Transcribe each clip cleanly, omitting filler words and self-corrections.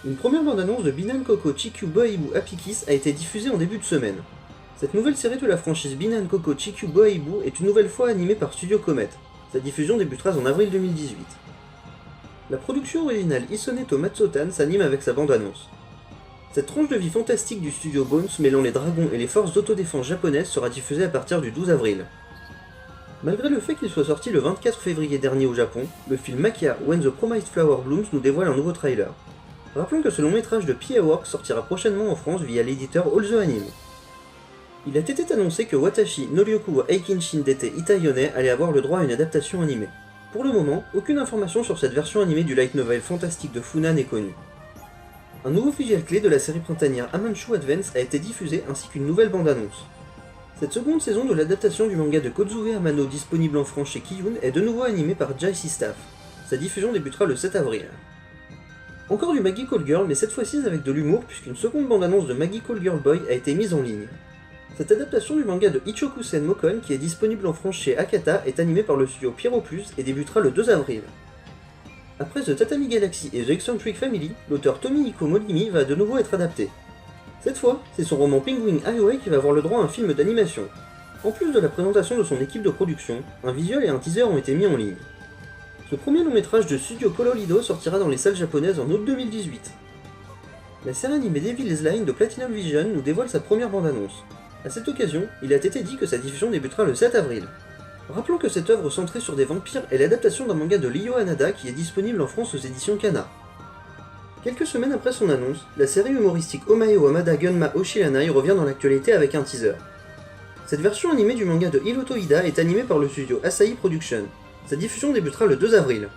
Une première bande-annonce de Binan Koko Chikyu Boibu Happy Kiss a été diffusée en début de semaine. Cette nouvelle série de la franchise Binan Koko Chikyu Boibu est une nouvelle fois animée par Studio Comet. Sa diffusion débutera en avril 2018. La production originale Isoneto Matsuotan s'anime avec sa bande-annonce. Cette tranche de vie fantastique du studio Bones mêlant les dragons et les forces d'autodéfense japonaises sera diffusée à partir du 12 avril. Malgré le fait qu'il soit sorti le 24 février dernier au Japon, le film Makia When the Promised Flower Blooms nous dévoile un nouveau trailer. Rappelons que ce long métrage de P.A. Works sortira prochainement en France via l'éditeur All the Anime. Il a été annoncé que Watashi no Ryoku wa Eikinshin Dete Itayone allait avoir le droit à une adaptation animée. Pour le moment, aucune information sur cette version animée du light novel fantastique de Funa n'est connue. Un nouveau visuel clé de la série printanière Amanchu Advance a été diffusé ainsi qu'une nouvelle bande-annonce. Cette seconde saison de l'adaptation du manga de Kozuwe Amano disponible en France chez Kiyun est de nouveau animée par JC Staff. Sa diffusion débutera le 7 avril. Encore du Magical Girl, mais cette fois-ci avec de l'humour puisqu'une seconde bande-annonce de Magical Girl Boy a été mise en ligne. Cette adaptation du manga de Ichoku-sen Mokon, qui est disponible en France chez Akata, est animée par le studio Pierrot Plus et débutera le 2 avril. Après The Tatami Galaxy et The Eccentric Family, l'auteur Tomihiko Molimi va de nouveau être adapté. Cette fois, c'est son roman Penguin Highway qui va avoir le droit à un film d'animation. En plus de la présentation de son équipe de production, un visuel et un teaser ont été mis en ligne. Ce premier long métrage de Studio Colorido sortira dans les salles japonaises en août 2018. La série animée Devil's Line de Platinum Vision nous dévoile sa première bande-annonce. A cette occasion, il a été dit que sa diffusion débutera le 7 avril. Rappelons que cette œuvre centrée sur des vampires est l'adaptation d'un manga de Ryo Hanada qui est disponible en France aux éditions Kana. Quelques semaines après son annonce, la série humoristique Omae wa Mada Gunma Oshiranai revient dans l'actualité avec un teaser. Cette version animée du manga de Hiroto Ida est animée par le studio Asahi Production. Sa diffusion débutera le 2 avril.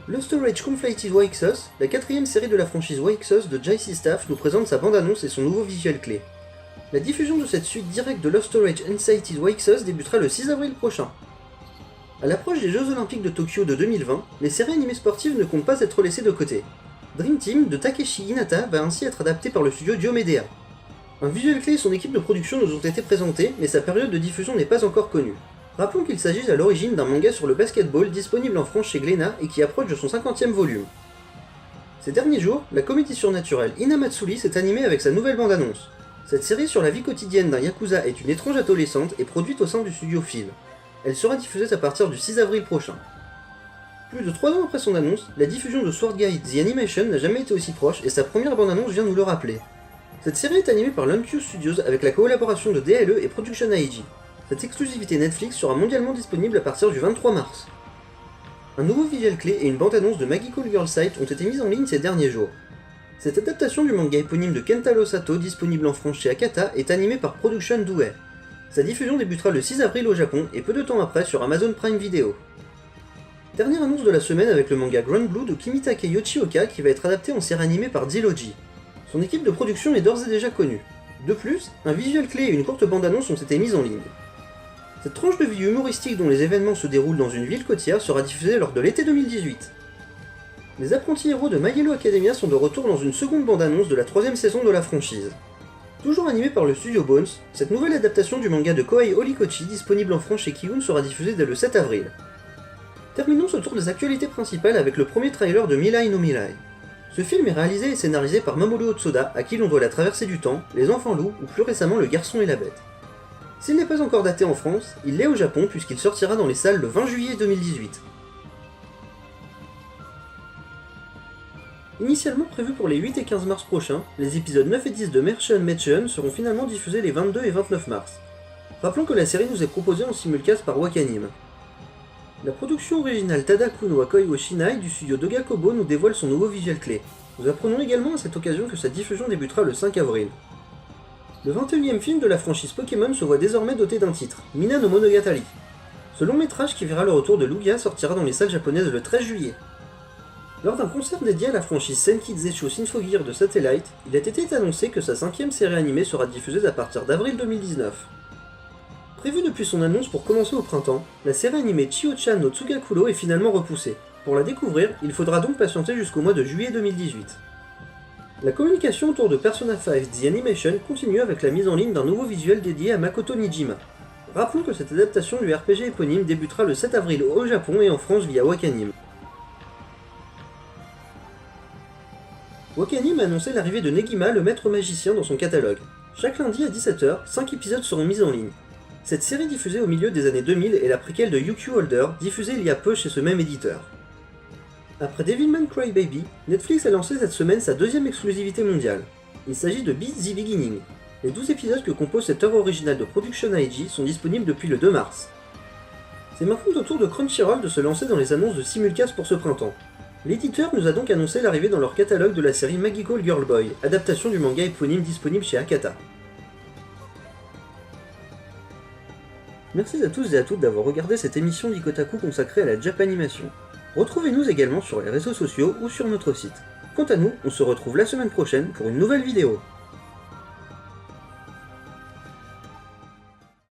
Lost Age Conflated Waixos, la quatrième série de la franchise Waixos de JC Staff, nous présente sa bande-annonce et son nouveau visuel clé. La diffusion de cette suite directe de Lost Age Unsighted Waixos débutera le 6 avril prochain. A l'approche des Jeux Olympiques de Tokyo de 2020, les séries animées sportives ne comptent pas être laissées de côté. Dream Team de Takeshi Hinata va ainsi être adapté par le studio Diomedea. Un visuel clé et son équipe de production nous ont été présentés, mais sa période de diffusion n'est pas encore connue. Rappelons qu'il s'agit à l'origine d'un manga sur le basketball disponible en France chez Glénat et qui approche de son 50e volume. Ces derniers jours, la comédie surnaturelle Inamatsuri s'est animée avec sa nouvelle bande-annonce. Cette série sur la vie quotidienne d'un yakuza est une étrange adolescente et produite au sein du studio Phil. Elle sera diffusée à partir du 6 avril prochain. Plus de 3 ans après son annonce, la diffusion de Sword Guide The Animation n'a jamais été aussi proche et sa première bande-annonce vient nous le rappeler. Cette série est animée par Lumpio Studios avec la collaboration de DLE et Production IG. Cette exclusivité Netflix sera mondialement disponible à partir du 23 mars. Un nouveau visuel clé et une bande-annonce de Magical Girl Site ont été mises en ligne ces derniers jours. Cette adaptation du manga éponyme de Kentaro Sato, disponible en France chez Akata, est animée par Production Douai. Sa diffusion débutera le 6 avril au Japon et peu de temps après sur Amazon Prime Video. Dernière annonce de la semaine avec le manga Grand Blue de Kimitake Yoshioka qui va être adapté en série animée par Zilogy. Son équipe de production est d'ores et déjà connue. De plus, un visuel clé et une courte bande-annonce ont été mises en ligne. Cette tranche de vie humoristique dont les événements se déroulent dans une ville côtière sera diffusée lors de l'été 2018. Les apprentis héros de My Hero Academia sont de retour dans une seconde bande-annonce de la troisième saison de la franchise. Toujours animée par le studio Bones, cette nouvelle adaptation du manga de Kohei Horikoshi disponible en France chez Kiyun sera diffusée dès le 7 avril. Terminons ce tour des actualités principales avec le premier trailer de Mirai no Mirai. Ce film est réalisé et scénarisé par Mamoru Hosoda, à qui l'on doit la traversée du temps, Les Enfants Loups ou plus récemment Le Garçon et la Bête. S'il n'est pas encore daté en France, il l'est au Japon puisqu'il sortira dans les salles le 20 juillet 2018. Initialement prévus pour les 8 et 15 mars prochains, les épisodes 9 et 10 de Merchun Mechun seront finalement diffusés les 22 et 29 mars. Rappelons que la série nous est proposée en simulcast par Wakanim. La production originale Tadaku no Akoi wo Shinai du studio Doga Kobo nous dévoile son nouveau visuel clé. Nous apprenons également à cette occasion que sa diffusion débutera le 5 avril. Le 21e film de la franchise Pokémon se voit désormais doté d'un titre, Mina no Monogatari. Ce long métrage qui verra le retour de Lugia sortira dans les salles japonaises le 13 juillet. Lors d'un concert dédié à la franchise Senki Zesho Symphogear de Satellite, il a été annoncé que sa 5e série animée sera diffusée à partir d'avril 2019. Prévue depuis son annonce pour commencer au printemps, la série animée Chio-chan no Tsugakuro est finalement repoussée. Pour la découvrir, il faudra donc patienter jusqu'au mois de juillet 2018. La communication autour de Persona 5 The Animation continue avec la mise en ligne d'un nouveau visuel dédié à Makoto Nijima. Rappelons que cette adaptation du RPG éponyme débutera le 7 avril au Japon et en France via Wakanim. Wakanim a annoncé l'arrivée de Negima, le maître magicien, dans son catalogue. Chaque lundi à 17h, 5 épisodes seront mis en ligne. Cette série diffusée au milieu des années 2000 est la préquelle de Yu-Q Holder, diffusée il y a peu chez ce même éditeur. Après Devilman Crybaby, Netflix a lancé cette semaine sa deuxième exclusivité mondiale. Il s'agit de Beat the Beginning. Les 12 épisodes que compose cette œuvre originale de Production IG sont disponibles depuis le 2 mars. C'est maintenant au tour de Crunchyroll de se lancer dans les annonces de simulcast pour ce printemps. L'éditeur nous a donc annoncé l'arrivée dans leur catalogue de la série Magical Girl Boy, adaptation du manga éponyme disponible chez Akata. Merci à tous et à toutes d'avoir regardé cette émission d'Ikotaku consacrée à la Japanimation. Retrouvez-nous également sur les réseaux sociaux ou sur notre site. Quant à nous, on se retrouve la semaine prochaine pour une nouvelle vidéo.